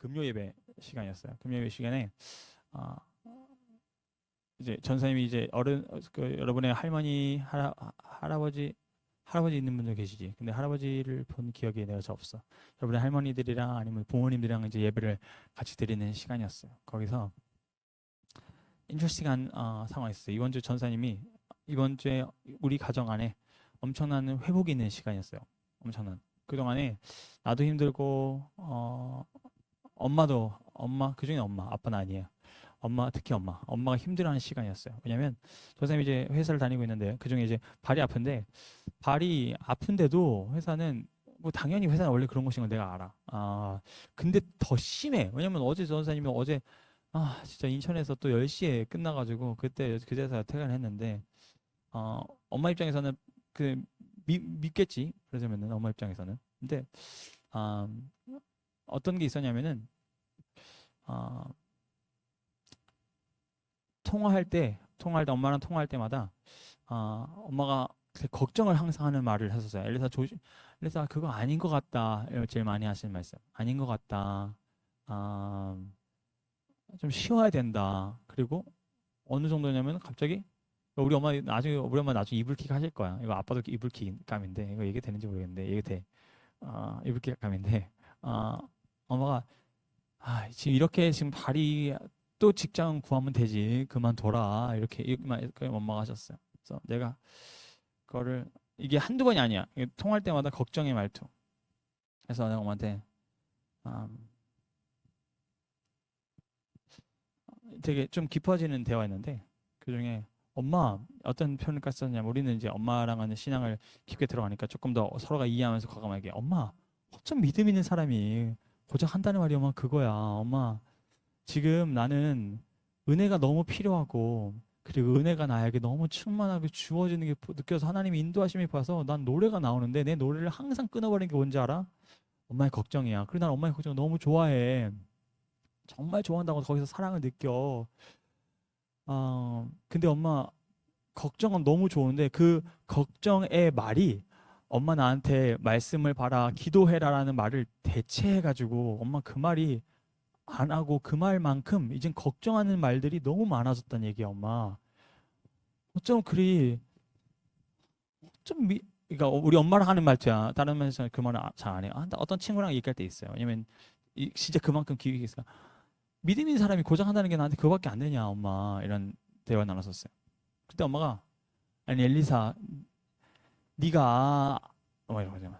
금요 예배 시간이었어요. 금요 예배 시간에 아, 이제 전사님이 이제 여러분의 할머니, 할아버지 있는 분들 계시지. 근데 할아버지를 본 기억이 내가 잘 없어. 여러분의 할머니들이랑 아니면 부모님들이랑 이제 예배를 같이 드리는 시간이었어요. 거기서 인트레스팅한 상황이 있었어요. 이번 주 전사님이 이번 주에 우리 가정 안에 엄청난 회복이 있는 시간이었어요. 엄청난. 그동안에 나도 힘들고 엄마 그중에 엄마 아빠는 아니에요. 특히 엄마가 힘들어하는 시간이었어요. 왜냐면 전사님이 이제 회사를 다니고 있는데 그중에 이제 발이 아픈데도 회사는 뭐 당연히 회사는 원래 그런 것인 걸 내가 알아. 근데 더 심해. 왜냐면 어제 전사님이 진짜 인천에서 또 10시에 끝나가지고 그제서 퇴근을 했는데 엄마 입장에서는 믿겠지. 그러자면은 엄마 입장에서는. 근데 어떤 게 있었냐면은 엄마랑 통화할 때마다 엄마가 걱정을 항상 하는 말을 했었어요. 엘리사 그거 아닌 것 같다. 제일 많이 하시는 말씀. 아닌 것 같다. 좀 쉬어야 된다. 그리고 어느 정도냐면 갑자기 우리 엄마 나중에 이불킥 하실 거야. 이거 아빠도 이불킥감인데 이거 얘기 되는지 모르겠는데 얘기 돼. 이불킥감인데 엄마가 지금 이렇게 지금 발이 또 직장 구하면 되지. 그만둬라. 이렇게 엄마가 하셨어요. 그래서 내가 그거를 이게 한두 번이 아니야. 통할 때마다 걱정의 말투. 그래서 내가 엄마한테 되게 좀 깊어지는 대화였는데 그중에 엄마 어떤 표현을 썼냐면 우리는 이제 엄마랑 하는 신앙을 깊게 들어가니까 조금 더 서로가 이해하면서 과감하게 엄마 어쩜 믿음 있는 사람이 고작 한다는 말이 엄마 그거야. 엄마 지금 나는 은혜가 너무 필요하고 그리고 은혜가 나에게 너무 충만하게 주어지는 게 느껴서 하나님의 인도하심이 봐서 난 노래가 나오는데 내 노래를 항상 끊어버리는 게 뭔지 알아? 엄마의 걱정이야. 그리고 난 엄마의 걱정을 너무 좋아해. 정말 좋아한다고 거기서 사랑을 느껴. 근데 엄마 걱정은 너무 좋은데 그 걱정의 말이 엄마 나한테 말씀을 봐라, 기도해라라는 말을 대체해가지고 엄마 그 말이 안 하고 그 말만큼 이젠 걱정하는 말들이 너무 많아졌다는 얘기야, 엄마. 어쩜 그리 그러니까 우리 엄마랑 하는 말투야. 다른 면에서 그 말을 잘 안 해요. 어떤 친구랑 얘기할 때 있어요. 왜냐면 진짜 그만큼 기획이 있어요. 믿음 있는 사람이 고장한다는 게 나한테 그거밖에 안 되냐, 엄마. 이런 대화 나눴었어요. 그때 엄마가 아니 엘리사, 네가 이러잖아.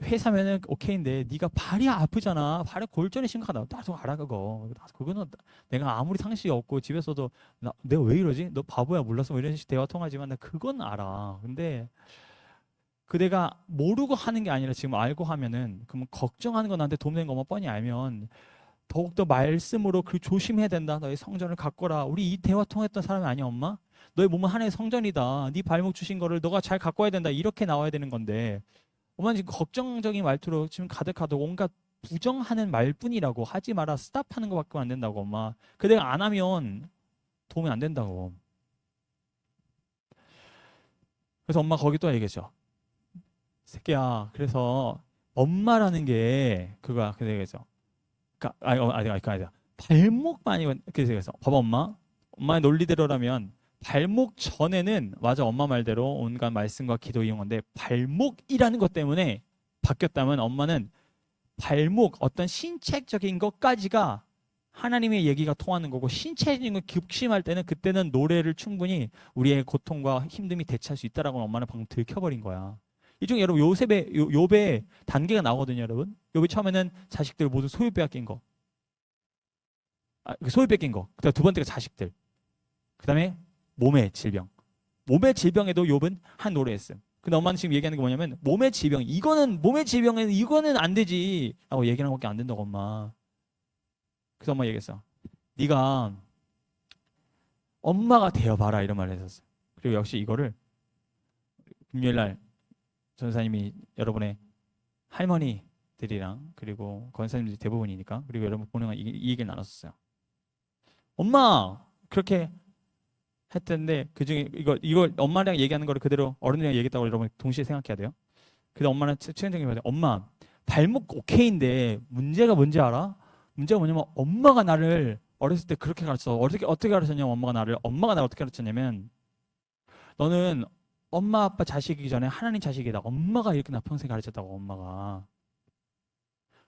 회사면은 오케이인데 네가 발이 아프잖아. 발에 골절이 심각하다. 나도 알아 그거. 그거는 내가 아무리 상식이 없고 집에서도 내가 왜 이러지? 너 바보야 몰랐어? 뭐 이런 식으로 대화 통하지만 나 그건 알아. 근데 그 내가 모르고 하는 게 아니라 지금 알고 하면은 그러면 걱정하는 건 나한테 도움 되는 것만 뻔히 알면 더욱더 말씀으로 그 조심해야 된다. 너의 성전을 가꿔라. 우리 이 대화 통했던 사람이 아니야, 엄마? 너의 몸은 하나의 성전이다. 네 발목 주신 거를 너가 잘 갖고 와야 된다. 이렇게 나와야 되는 건데 엄마는 지금 걱정적인 말투로 지금 가득하다 온갖 부정하는 말뿐이라고 하지 마라 스탑하는 것밖에 안 된다고 엄마. 그 내가 안 하면 도움이 안 된다고. 그래서 엄마 거기 또 얘기했죠. 새끼야 그래서 엄마라는 게 그거야. 그래서 얘기했죠. 아니다. 발목만이 그래서 얘기했어. 봐봐 엄마의 논리대로라면 발목 전에는 맞아 엄마 말대로 온갖 말씀과 기도 이용한데 발목이라는 것 때문에 바뀌었다면 엄마는 발목 어떤 신체적인 것까지가 하나님의 얘기가 통하는 거고 신체적인 걸 극심할 때는 그때는 노래를 충분히 우리의 고통과 힘듦이 대체할 수 있다라고 엄마는 방금 들켜버린 거야. 이 중에 여러분 욥의 단계가 나오거든요, 여러분. 욥이 처음에는 자식들 모두 소유 빼앗긴 거. 소유 뺏긴 거. 그다음 두 번째가 자식들. 그다음에 몸의 질병. 몸의 질병에도 욥은 한 노래했음. 근데 엄마는 지금 얘기하는 게 뭐냐면 몸의 질병. 몸의 질병에는 이거는 안 되지. 라고 얘기하는 것밖에 안 된다고 엄마. 그래서 엄마 얘기했어. 네가 엄마가 되어봐라 이런 말을 했었어. 그리고 역시 이거를 금요일날 전사님이 여러분의 할머니들이랑 그리고 권사님들이 대부분이니까 그리고 여러분 보는 이 얘기를 나눴었어요. 엄마 그렇게 했던데 그중에 이걸 엄마랑 얘기하는 거를 그대로 어른이랑 얘기했다고 여러분 동시에 생각해야 돼요. 근데 엄마는 최근적인 말이 엄마 발목 오케이인데 문제가 뭔지 알아? 문제가 뭐냐면 엄마가 나를 어렸을 때 그렇게 가르쳐. 어떻게 가르쳤냐면 엄마가 나를 어떻게 가르쳤냐면 너는 엄마 아빠 자식이기 전에 하나님 자식이다. 엄마가 이렇게 나 평생 가르쳤다고 엄마가.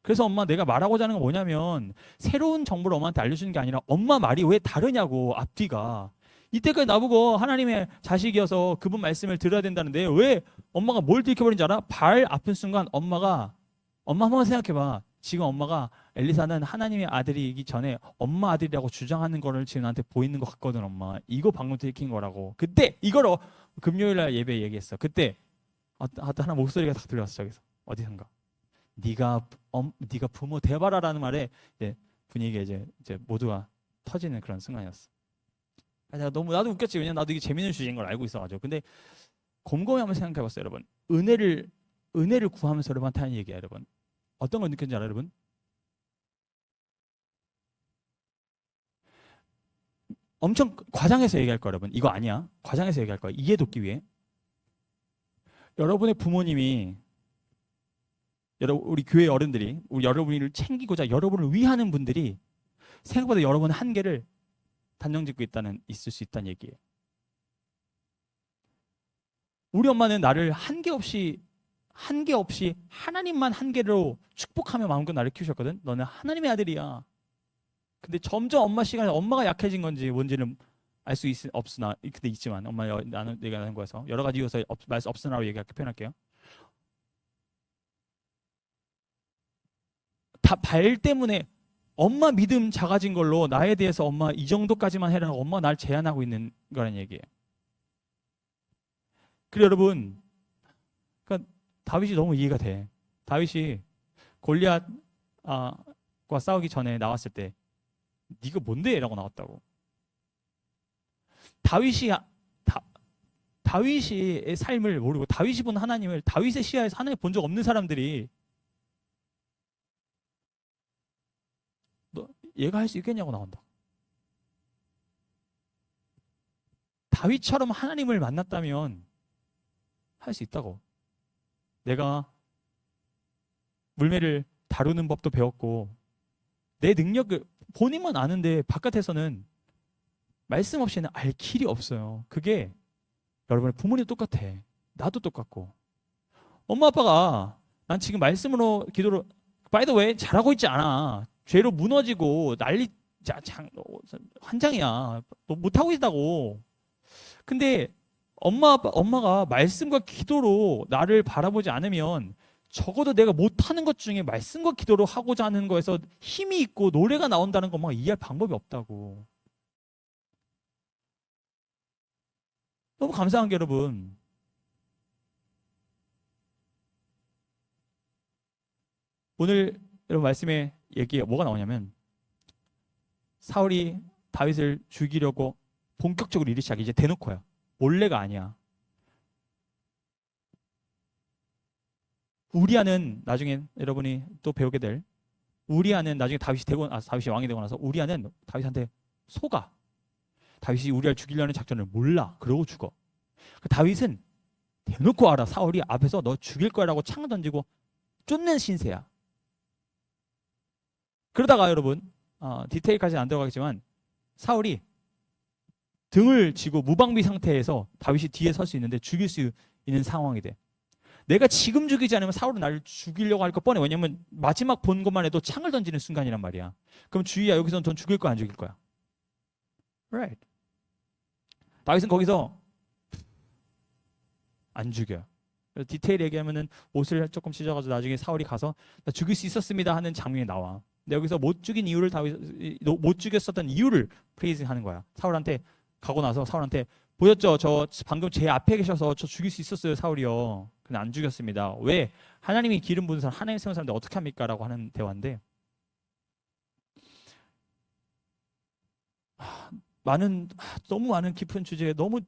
그래서 엄마 내가 말하고자 하는 건 뭐냐면 새로운 정보를 엄마한테 알려주는 게 아니라 엄마 말이 왜 다르냐고 앞뒤가. 이때까지 나보고 하나님의 자식이어서 그분 말씀을 들어야 된다는데 왜 엄마가 뭘 들켜버린지 알아? 발 아픈 순간 엄마 한번 생각해봐. 지금 엄마가 엘리사는 하나님의 아들이기 전에 엄마 아들이라고 주장하는 거를 지금 나한테 보이는 것 같거든 엄마. 이거 방금 들킨 거라고. 그때 이걸 금요일날 예배 얘기했어. 그때 하나 목소리가 딱 들렸어 저기서 어디선가. 네가 부모 대바라라는 말에 이제 분위기가 이제 모두가 터지는 그런 순간이었어. 내가 나도 웃겼지. 왜냐면 나도 이게 재밌는 주제인 걸 알고 있어가지고. 근데 곰곰이 한번 생각해봤어요, 여러분. 은혜를 구하면서 여러분한테 하는 얘기야, 여러분. 어떤 걸 느꼈는지 알아요, 여러분? 엄청 과장해서 얘기할 거야, 여러분. 이거 아니야. 과장해서 얘기할 거야. 이해 돕기 위해. 여러분의 부모님이 우리 교회 어른들이 여러분을 챙기고자 여러분을 위하는 분들이 생각보다 여러분의 한계를 단정짓고 있을 수 있다는 얘기예요. 우리 엄마는 나를 한계 없이 하나님만 한계로 축복하며 마음껏 나를 키우셨거든. 너는 하나님의 아들이야. 근데 점점 엄마가 약해진 건지 뭔지는 알 수 없으나 근데 있지만 나는 내가 하는 거여서 여러 가지 이유에서 없으나로 표현할게요. 다 발 때문에 엄마 믿음 작아진 걸로 나에 대해서 엄마 이 정도까지만 해라고 엄마가 날 제한하고 있는 거라는 얘기예요. 그리고 여러분, 그러니까 다윗이 너무 이해가 돼. 다윗이 골리앗과 싸우기 전에 나왔을 때 네가 뭔데? 라고 나왔다고. 다윗의 삶을 모르고 다윗이 본 하나님을 다윗의 시야에서 하나님 본 적 없는 사람들이 너 얘가 할 수 있겠냐고 나온다. 다윗처럼 하나님을 만났다면 할 수 있다고. 내가 물매를 다루는 법도 배웠고 내 능력을 본인만 아는데 바깥에서는 말씀 없이는 알 길이 없어요. 그게 여러분의 부모님 똑같아. 나도 똑같고. 엄마 아빠가 난 지금 말씀으로 기도로 by the way 잘하고 있지 않아. 죄로 무너지고 환장이야. 너 못하고 있다고. 근데 엄마가 말씀과 기도로 나를 바라보지 않으면 적어도 내가 못하는 것 중에 말씀과 기도로 하고자 하는 거에서 힘이 있고 노래가 나온다는 것만 이해할 방법이 없다고. 너무 감사한 게 여러분. 오늘 여러분 말씀의 얘기가 뭐가 나오냐면 사울이 다윗을 죽이려고 본격적으로 일을 시작해. 이제 대놓고야. 몰래가 아니야. 우리아는 나중에 여러분이 또 배우게 될 우리아는 나중에 다윗이 왕이 되고 나서 우리아는 다윗한테 속아. 다윗이 우리아를 죽이려는 작전을 몰라. 그러고 죽어. 다윗은 대놓고 알아. 사울이 앞에서 너 죽일 거라고 창을 던지고 쫓는 신세야. 그러다가 여러분 디테일까지는 안 들어가겠지만 사울이 등을 쥐고 무방비 상태에서 다윗이 뒤에 설 수 있는데 죽일 수 있는 상황이 돼. 내가 지금 죽이지 않으면 사울은 나를 죽이려고 할 거 뻔해. 왜냐면 마지막 본 것만 해도 창을 던지는 순간이란 말이야. 그럼 주희야 여기서는 전 죽일 거야 안 죽일 거야? Right. 다윗은 거기서 안 죽여. 디테일 얘기하면은 옷을 조금 찢어가지고 나중에 사울이 가서 나 죽일 수 있었습니다 하는 장면이 나와. 근데 여기서 못 죽였었던 이유를 프레이징하는 거야. 사울한테 가고 나서 사울한테 보였죠? 저 방금 제 앞에 계셔서 저 죽일 수 있었어요 사울이요. 근데 안 죽였습니다. 왜? 하나님이 기름 부은 사람, 하나님 세운 사람인데 어떻게 합니까? 라고 하는 대화인데 너무 많은 깊은 주제에 너무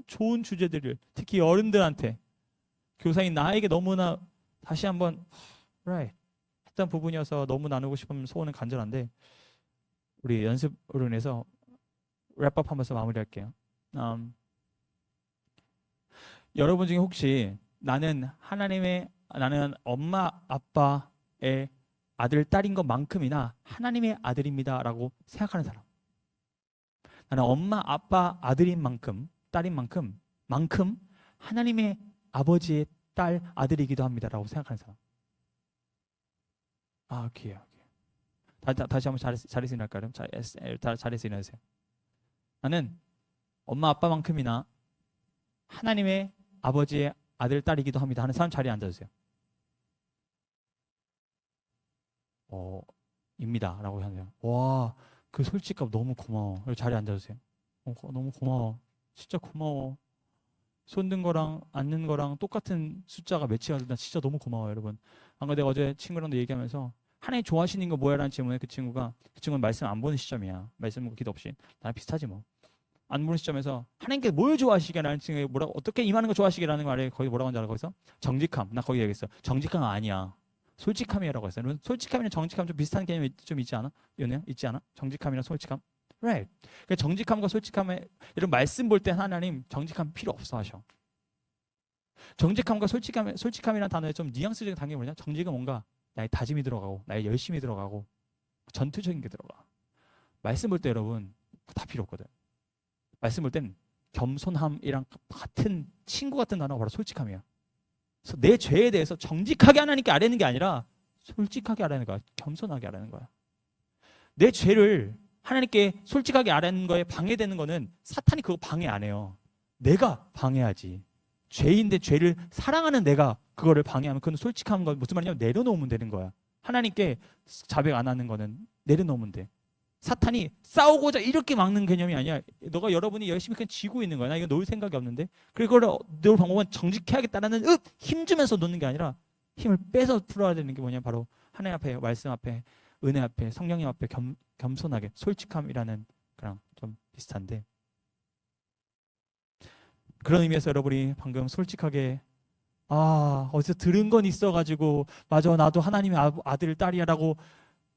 좋은 주제들을 특히 어른들한테 교사인 나에게 너무나 다시 한번 right 했던 부분이어서 너무 나누고 싶은 소원은 간절한데 우리 연습으로 인해서 랩업 하면서 마무리할게요. 여러분 중에 혹시 나는 엄마 아빠의 아들, 딸인 것만큼이나 하나님의 아들입니다라고 생각하는 사람. 나는 엄마, 아빠, 아들인 만큼, 딸인 만큼 하나님의 아버지의 딸, 아들이기도 합니다라고 생각하는 사람. 아, 귀해요. 다시 한번 잘해서 일어날까요? 잘해서 일어나세요. 나는 엄마, 아빠만큼이나 하나님의 아버지의 아들, 딸이기도 합니다 하는 사람 자리에 앉아주세요. 입니다 라고 하네요. 와, 그 솔직감 너무 고마워. 여기 자리에 앉아주세요. 너무 고마워. 진짜 고마워. 손든 거랑 앉는 거랑 똑같은 숫자가 매치가 된다. 진짜 너무 고마워요, 여러분. 안 그래도 내가 어제 친구랑도 얘기하면서 하나님 좋아하시는 거 뭐야? 라는 질문에 그 친구는 말씀 안 보는 시점이야. 말씀 기도 없이. 나랑 비슷하지 뭐. 안 보는 시점에서 하나님께 뭘 좋아하시게라는 친구가 어떻게 임하는 거 좋아하시게라는 말에 거기 뭐라고 하는지 알아? 거기서 정직함. 나 거기 얘기했어. 정직함 아니야. 솔직함이라고 했어요. 여러분, 솔직함이랑 정직함 좀 비슷한 개념이 좀 있지 않아? 연애야? 있지 않아? 정직함이랑 솔직함? Right. 그러니까 정직함과 솔직함에 이런 말씀 볼 때 하나님 정직함 필요 없어 하셔. 정직함과 솔직함이라는 단어에 좀 뉘앙스적인 단계가 뭐냐? 정직은 뭔가 나의 다짐이 들어가고 나의 열심이 들어가고 전투적인 게 들어가. 말씀 볼 때 여러분 다 필요 없거든. 말씀 볼 땐 겸손함이랑 같은 친구 같은 단어가 바로 솔직함이야. 그래서 내 죄에 대해서 정직하게 하나님께 아뢰는 게 아니라 솔직하게 아뢰는 거야. 겸손하게 아뢰는 거야. 내 죄를 하나님께 솔직하게 아뢰는 거에 방해되는 거는 사탄이 그거 방해 안 해요. 내가 방해하지. 죄인데 죄를 사랑하는 내가 그거를 방해하면 그건 솔직한 건 무슨 말이냐면 내려놓으면 되는 거야. 하나님께 자백 안 하는 거는 내려놓으면 돼. 사탄이 싸우고자 이렇게 막는 개념이 아니야. 여러분이 열심히 그냥 지고 있는 거야. 나 이거 놓을 생각이 없는데. 그걸 놓을 방법은 정직해야겠다라는 힘 주면서 놓는 게 아니라 힘을 빼서 풀어야 되는 게 뭐냐. 바로 하나님 앞에, 말씀 앞에, 은혜 앞에, 성령님 앞에 겸손하게 솔직함이라는 거랑 좀 비슷한데, 그런 의미에서 여러분이 방금 솔직하게 어디서 들은 건 있어가지고 맞아 나도 하나님의 아들 딸이야라고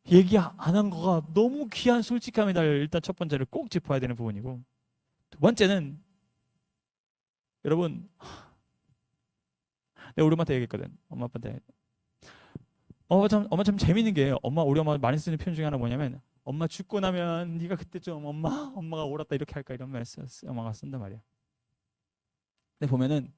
얘기 안 한 거가 너무 귀한 솔직함이다. 일단 첫 번째를 꼭 짚어야 되는 부분이고, 두 번째는 여러분 내가 우리 엄마한테 얘기했거든. 엄마 아빠한테 엄마 참 재밌는 게 우리 엄마 많이 쓰는 표현 중에 하나 뭐냐면 엄마 죽고 나면 네가 그때 좀 엄마가 옳았다 이렇게 할까 이런 말 엄마가 쓴단 말이야. 근데 보면은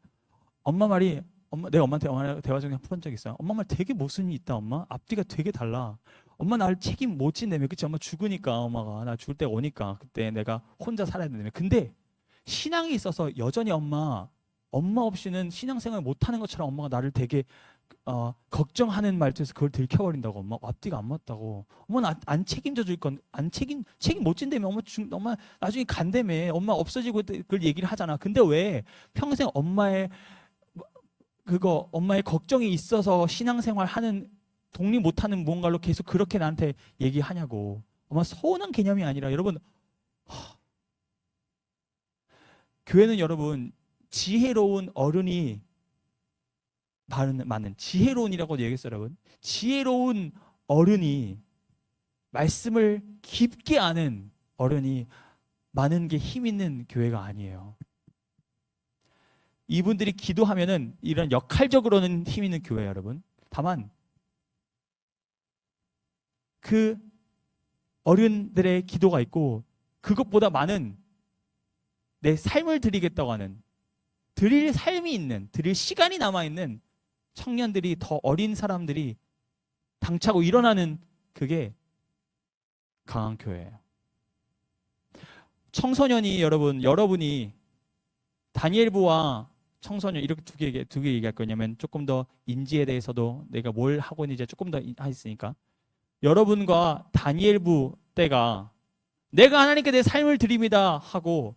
내가 엄마한테 대화 중에 풀은 적 있어요. 엄마 말 되게 모순이 있다. 엄마 앞뒤가 되게 달라. 엄마 나를 책임 못 진다며. 그치? 엄마 죽으니까 엄마가 나 죽을 때 오니까 그때 내가 혼자 살아야 된다며. 근데 신앙이 있어서 여전히 엄마 없이는 신앙생활 못하는 것처럼 엄마가 나를 되게 걱정하는 말투에서 그걸 들켜버린다고. 엄마 앞뒤가 안 맞다고. 엄마는 안 책임져 줄 건 책임 못 진다며. 엄마 나중에 간다며. 엄마 없어지고 그걸 얘기를 하잖아. 근데 왜 평생 엄마의 걱정이 있어서 신앙생활 하는 독립 못하는 무언가로 계속 그렇게 나한테 얘기하냐고. 엄마 서운한 개념이 아니라 여러분 교회는 여러분 지혜로운 어른이 많은 지혜로운이라고 얘기했어요. 여러분 지혜로운 어른이 말씀을 깊게 아는 어른이 많은 게 힘 있는 교회가 아니에요. 이분들이 기도하면은 이런 역할적으로는 힘 있는 교회예요, 여러분. 다만 그 어른들의 기도가 있고 그것보다 많은 내 삶을 드리겠다고 하는, 드릴 삶이 있는, 드릴 시간이 남아있는 청년들이, 더 어린 사람들이 당차고 일어나는, 그게 강한 교회예요. 청소년이 여러분이 다니엘부와 청소년 이렇게 두 개 얘기할 거냐면 조금 더 인지에 대해서도 내가 뭘 하고 있는지 조금 더 했으니까, 여러분과 다니엘부 때가 내가 하나님께 내 삶을 드립니다 하고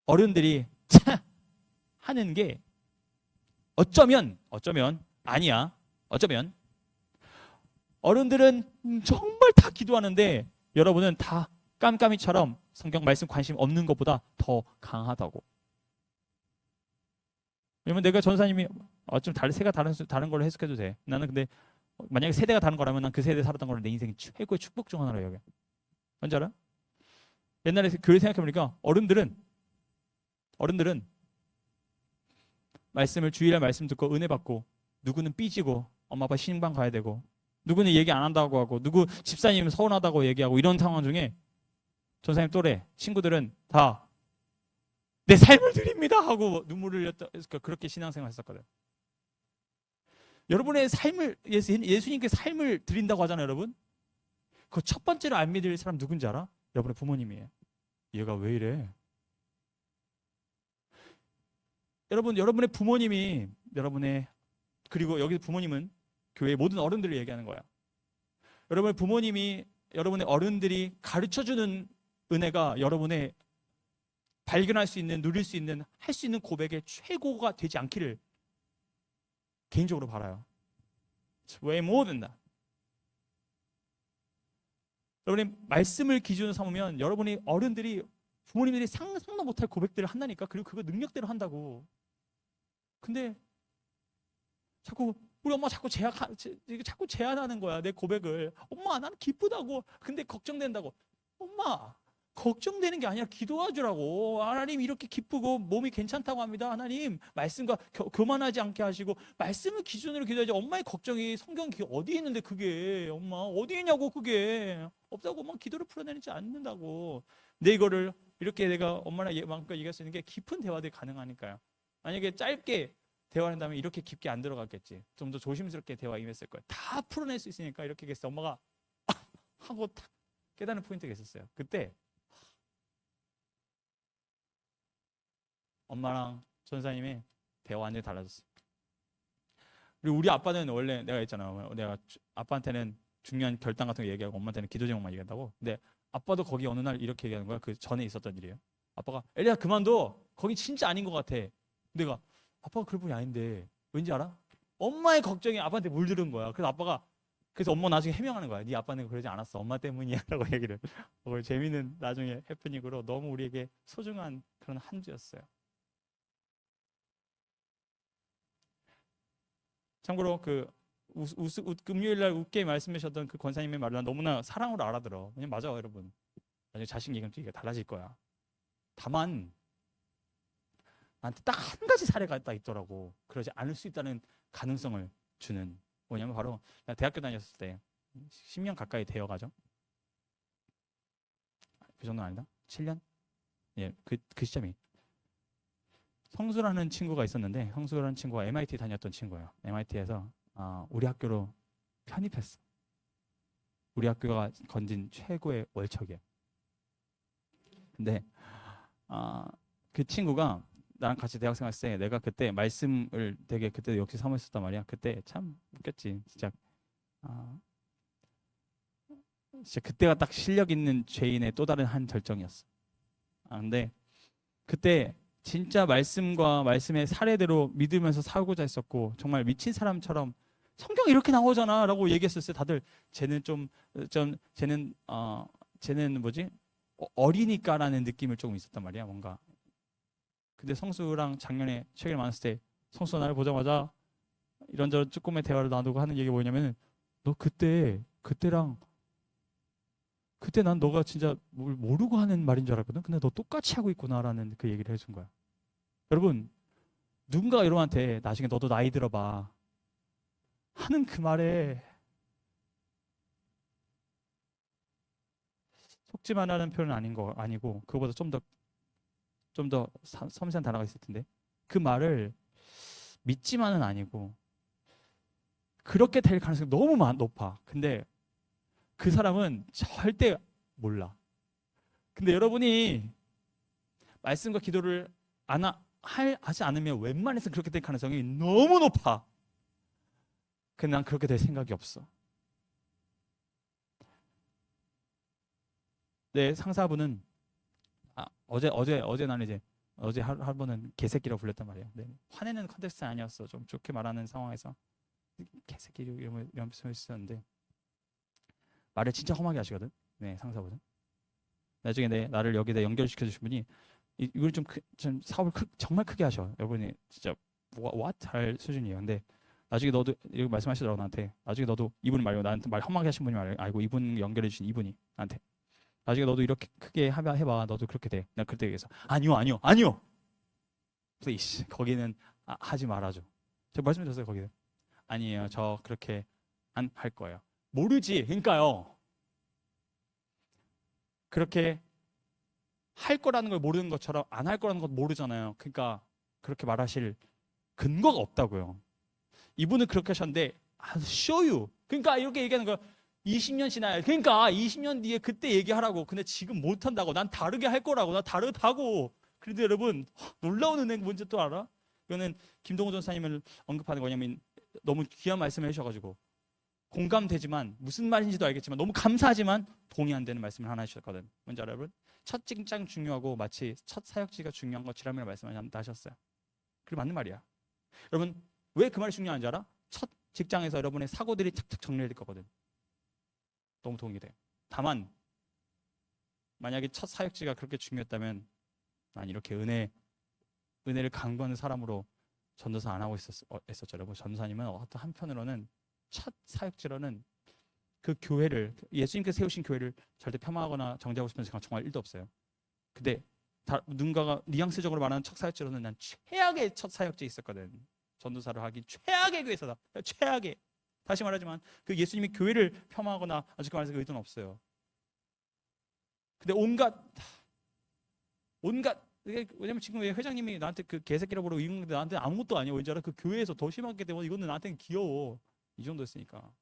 어른들이 하는 게 어쩌면 아니야. 어쩌면 어른들은 정말 다 기도하는데 여러분은 다 깜깜이처럼 성경 말씀 관심 없는 것보다 더 강하다고. 왜냐면 내가 전사님이 좀 세가 다른 걸로 해석해도 돼. 나는 근데 만약에 세대가 다른 거라면 난 그 세대에 살았던 거를 내 인생의 최고의 축복 중 하나로 여겨. 뭔지 알아? 옛날에 교회 생각해보니까 어른들은 말씀을 주일날 말씀 듣고 은혜 받고, 누구는 삐지고 엄마 아빠 신방 가야 되고 누구는 얘기 안 한다고 하고 누구 집사님 서운하다고 얘기하고 이런 상황 중에 전사님 또래 친구들은 다 내 삶을 드립니다 하고 눈물을 흘렸다. 그렇게 신앙생활 했었거든. 여러분의 삶을 예수님께 삶을 드린다고 하잖아요, 여러분. 그 첫 번째로 안 믿을 사람 누군지 알아? 여러분의 부모님이에요. 얘가 왜 이래? 여러분의 부모님이 그리고 여기 부모님은 교회의 모든 어른들을 얘기하는 거야. 여러분의 부모님이 여러분의 어른들이 가르쳐주는 은혜가 여러분의 발견할 수 있는, 누릴 수 있는, 할 수 있는 고백의 최고가 되지 않기를 개인적으로 바라요. It's way more than that. 여러분이 말씀을 기준으로 삼으면 여러분이 어른들이 부모님들이 상상도 못할 고백들을 한다니까. 그리고 그거 능력대로 한다고. 근데 자꾸 우리 엄마 자꾸 제한하는 거야. 내 고백을. 엄마 나는 기쁘다고. 근데 걱정된다고. 엄마 걱정되는 게 아니라 기도해 주라고. 하나님 이렇게 기쁘고 몸이 괜찮다고 합니다. 하나님 말씀과 교만하지 않게 하시고 말씀을 기준으로 기도하지. 엄마의 걱정이 성경 어디 있는데 그게 엄마 어디 있냐고. 그게 없다고 막 기도를 풀어내지 않는다고. 내 이거를 이렇게 내가 엄마랑 마음껏 얘기할 수 있는 게 깊은 대화들이 가능하니까요. 만약에 짧게 대화한다면 이렇게 깊게 안 들어갔겠지. 좀 더 조심스럽게 대화 임했을 거예요. 다 풀어낼 수 있으니까 이렇게 했어. 엄마가 하고 탁 깨닫는 포인트가 있었어요. 그때 엄마랑 전사님의 대화 완전히 달라졌어요. 그리고 우리 아빠는 원래 내가 했잖아. 내가 아빠한테는 중요한 결단 같은 거 얘기하고 엄마한테는 기도 제목만 얘기한다고. 근데 아빠도 거기 어느 날 이렇게 얘기하는 거야. 그 전에 있었던 일이에요. 아빠가 엘리야 그만둬. 거기 진짜 아닌 것 같아. 내가 아빠가 그럴 분이 아닌데 왠지 알아? 엄마의 걱정이 아빠한테 물들은 거야. 그래서 엄마 나중에 해명하는 거야. 네 아빠는 그러지 않았어. 엄마 때문이야 라고 얘기를. 재미있는 나중에 해프닝으로 너무 우리에게 소중한 그런 한 주였어요. 참고로 금요일날 웃게 말씀하셨던 그 권사님의 말을 난 너무나 사랑으로 알아들어. 왜냐면 맞아 여러분. 나중에 자식 얘기하면 얘기가 달라질 거야. 다만 나한테 딱 한 가지 사례가 딱 있더라고. 그러지 않을 수 있다는 가능성을 주는. 뭐냐면 바로 나 대학교 다녔을 때 10년 가까이 되어가죠. 그 정도는 아니다. 7년? 예, 그 시점이. 성수라는 친구가 있었는데 성수라는 친구가 MIT 다녔던 친구예요. MIT에서 우리 학교로 편입했어. 우리 학교가 건진 최고의 월척이에요. 근데 그 친구가 나랑 같이 대학생 했을 때 내가 그때 말씀을 되게 그때 역시 사모했었단 말이야. 그때 참 웃겼지. 진짜 그때가 딱 실력 있는 죄인의 또 다른 한 절정이었어. 근데 그때 진짜 말씀과 말씀의 사례대로 믿으면서 살고자 했었고 정말 미친 사람처럼 성경 이렇게 나오잖아 라고 얘기했었어요. 다들 쟤는 쟤는 뭐지? 어리니까라는 느낌을 조금 있었단 말이야. 뭔가. 근데 성수랑 작년에 책을 만났을 때 성수가 나를 보자마자 이런저런 조금의 대화를 나누고 하는 얘기 뭐냐면 너 그때 난 너가 진짜 뭘 모르고 하는 말인 줄 알았거든. 근데 너 똑같이 하고 있구나라는 그 얘기를 해준 거야. 여러분 누군가가 여러분한테 나중에 너도 나이 들어봐 하는 그 말에 속지만 하는 표현은 아니고 그거보다 좀 더 섬세한 단어가 있을 텐데 그 말을 믿지만은 아니고 그렇게 될 가능성이 너무 높아. 근데 그 사람은 절대 몰라. 근데 여러분이 말씀과 기도를 하지 않으면 웬만해서 그렇게 될 가능성이 너무 높아. 근데 난 그렇게 될 생각이 없어. 내 상사분은 어제 나는 이제 어제 한 번은 개새끼라고 불렸단 말이에요. 네. 화내는 컨텍스트는 아니었어. 좀 좋게 말하는 상황에서 개새끼 이런 말씀을 쓰셨는데 말을 진짜 험하게 하시거든. 네, 상사분은. 나중에 나를 여기다 연결시켜 주신 분이 이걸 좀 사업을 정말 크게 하셔. 여러분이 진짜 what 할 수준이에요. 근데 나중에 너도 이렇게 말씀하시더라고 나한테. 나중에 너도 이분 말고 나한테 말 험하게 하신 분이 알고 이분 연결해 주신 이분이 나한테. 나중에 너도 이렇게 크게 해봐. 너도 그렇게 돼. 나 그때 얘기해서 아니요. 플리즈 거기는 하지 말아줘. 제가 말씀드렸어요 거기는. 아니에요. 저 그렇게 안 할 거예요. 모르지. 그러니까요. 그렇게 할 거라는 걸 모르는 것처럼 안 할 거라는 것 모르잖아요. 그러니까 그렇게 말하실 근거가 없다고요. 이분은 그렇게 하셨는데 I'll show you. 그러니까 이렇게 얘기하는 거예요. 20년 지나야 그러니까 20년 뒤에 그때 얘기하라고. 근데 지금 못 한다고. 난 다르게 할 거라고. 나 다르다고. 그런데 여러분 놀라운 은행 뭔지 또 알아? 이거는 김동호 전사님을 언급하는 거냐면 너무 귀한 말씀을 해주셔가지고 공감되지만 무슨 말인지도 알겠지만 너무 감사하지만 동의 안 되는 말씀을 하나 해주셨거든. 뭔지 알아요, 여러분? 첫 직장 중요하고 마치 첫 사역지가 중요한 것처럼이라는 말씀을 하셨어요. 그게 맞는 말이야. 여러분 왜 그 말이 중요한지 알아? 첫 직장에서 여러분의 사고들이 착착 정리될 거거든. 너무 동의돼. 다만 만약에 첫 사역지가 그렇게 중요했다면 난 이렇게 은혜를 강구하는 사람으로 전도사 안 하고 있었죠. 여러분 전도사님은 어떤 한편으로는 첫 사역지로는 그 교회를 예수님께서 세우신 교회를 절대 폄하하거나 정죄하고 싶은 생각 정말 1도 없어요. 근데 누군가가 뉘앙스적으로 말하는 첫 사역지로는 난 최악의 첫 사역지에 있었거든. 전도사를 하기 최악의 교회에서다. 최악의. 다시 말하지만 그 예수님이 교회를 폄하하거나 아주 그 말해서 그 의도는 없어요. 근데 온갖 왜냐면 지금 왜 회장님이 나한테 그 개새끼라고 부르고 이건데 나한테 아무것도 아니야. 왠지 알아? 그 교회에서 더 심하게 되면 이거는 나한테는 귀여워. 이 정도였으니까.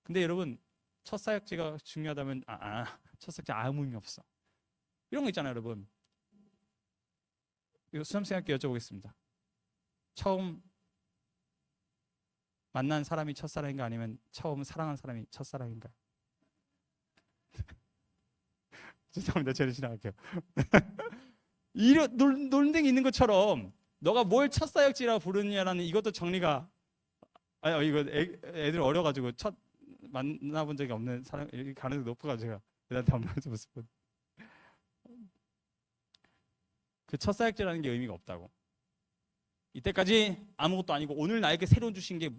근데 여러분 첫 사역지가 중요하다면 첫 사역지 아무 의미 없어. 이런 거 있잖아요, 여러분. 이거 수험생님께 여쭤보겠습니다. 처음 만난 사람이 첫사랑인가 아니면 처음 사랑한 사람이 첫사랑인가요? 죄송합니다. 제가 지나갈게요. 논쟁이 있는 것처럼 너가 뭘 첫사역지라고 부르느냐라는 이것도 정리가 이거 애들 어려가지고 첫 만나본 적이 없는 사람 가능성이 높아가지고 제가 애들한테 안 물어봤을 그 첫사역지라는 게 의미가 없다고. 이때까지 아무것도 아니고 오늘 나에게 새로운 주신 게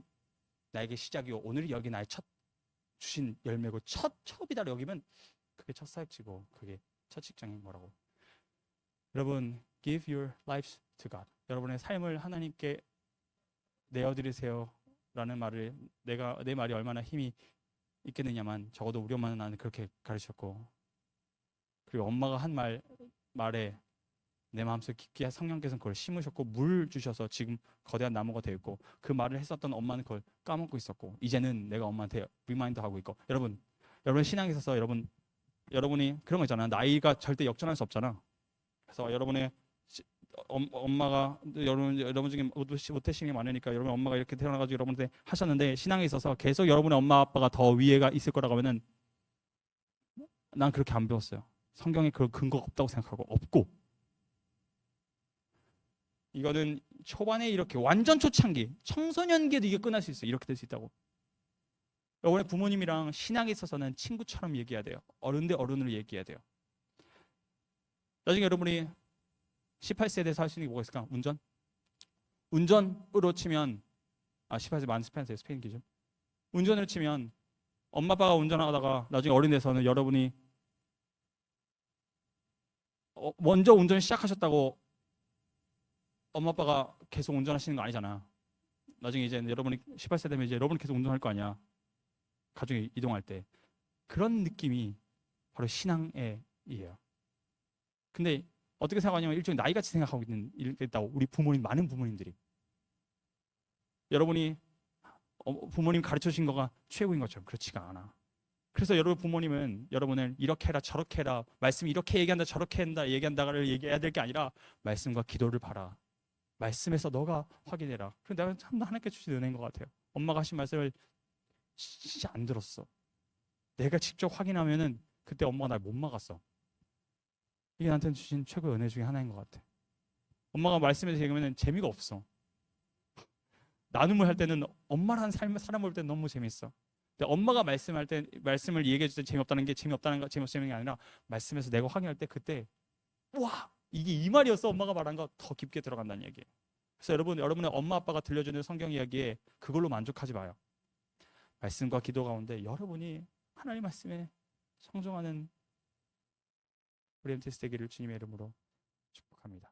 나에게 시작이고 오늘이 여기 나의 첫 주신 열매고 첩이다 여기면 그게 첫 사역지고 그게 첫 직장인 거라고. 여러분 give your lives to God. 여러분의 삶을 하나님께 내어드리세요 라는 말을 내 말이 얼마나 힘이 있겠느냐만 적어도 우리 엄마는 나는 그렇게 가르쳤고 그리고 엄마가 한 말에 내 마음속에 깊게 성령께서 그걸 심으셨고 물 주셔서 지금 거대한 나무가 되어 있고 그 말을 했었던 엄마는 그걸 까먹고 있었고 이제는 내가 엄마한테 리마인드하고 있고 여러분 신앙에 있어서 여러분이 그런 거 있잖아. 나이가 절대 역전할 수 없잖아. 그래서 여러분의 엄마가 여러분 중에 모태신이 많으니까 여러분 엄마가 이렇게 태어나가지고 여러분한테 하셨는데 신앙에 있어서 계속 여러분의 엄마 아빠가 더 위에가 있을 거라고 하면은 난 그렇게 안 배웠어요. 성경에 그 근거가 없다고 생각하고 없고 이거는 초반에 이렇게 완전 초창기 청소년기에도 이게 끝날 수 있어요. 이렇게 될 수 있다고. 여러분의 부모님이랑 신앙에 있어서는 친구처럼 얘기해야 돼요. 어른 대 어른으로 얘기해야 돼요. 나중에 여러분이 18세대에서 할 수 있는 게 뭐가 있을까? 운전으로 치면 18세 만 18세 스페인 기준. 운전으로 치면 엄마 아빠가 운전하다가 나중에 어린 돼서는 여러분이 먼저 운전 시작하셨다고 엄마 아빠가 계속 운전하시는 거 아니잖아. 나중에 이제 여러분이 18세 되면 이제 여러분이 계속 운전할 거 아니야. 가족이 이동할 때. 그런 느낌이 바로 신앙이에요. 근데 어떻게 생각하냐면 일종의 나이같이 생각하고 있다고 우리 많은 부모님들이. 여러분이 부모님 가르쳐 주신 거가 최고인 것처럼 그렇지가 않아. 그래서 여러분 부모님은 여러분을 이렇게 해라 저렇게 해라 말씀이 이렇게 얘기한다 저렇게 한다 얘기한다를 얘기해야 될 게 아니라 말씀과 기도를 봐라. 말씀에서 너가 확인해라. 그럼 내가 참 하나님께 주신 은혜인 것 같아요. 엄마가 하신 말씀을 진짜 안 들었어. 내가 직접 확인하면은 그때 엄마가 날 못 막았어. 이게 나한테 주신 최고의 은혜 중에 하나인 것 같아. 엄마가 말씀에서 얘기하면 재미가 없어. 나눔을 할 때는 엄마라는 사람 볼 때는 너무 재밌어. 근데 엄마가 말씀할 때 말씀을 얘기해 줄 때 재미없다는 게 재미없다는 게 아니라 말씀에서 내가 확인할 때 그때 와 이게 이 말이었어. 엄마가 말한 거 더 깊게 들어간다는 얘기예요. 그래서 여러분의 엄마 아빠가 들려주는 성경 이야기에 그걸로 만족하지 마요. 말씀과 기도 가운데 여러분이 하나님 말씀에 청종하는 우리 MTS 되기를 주님의 이름으로 축복합니다.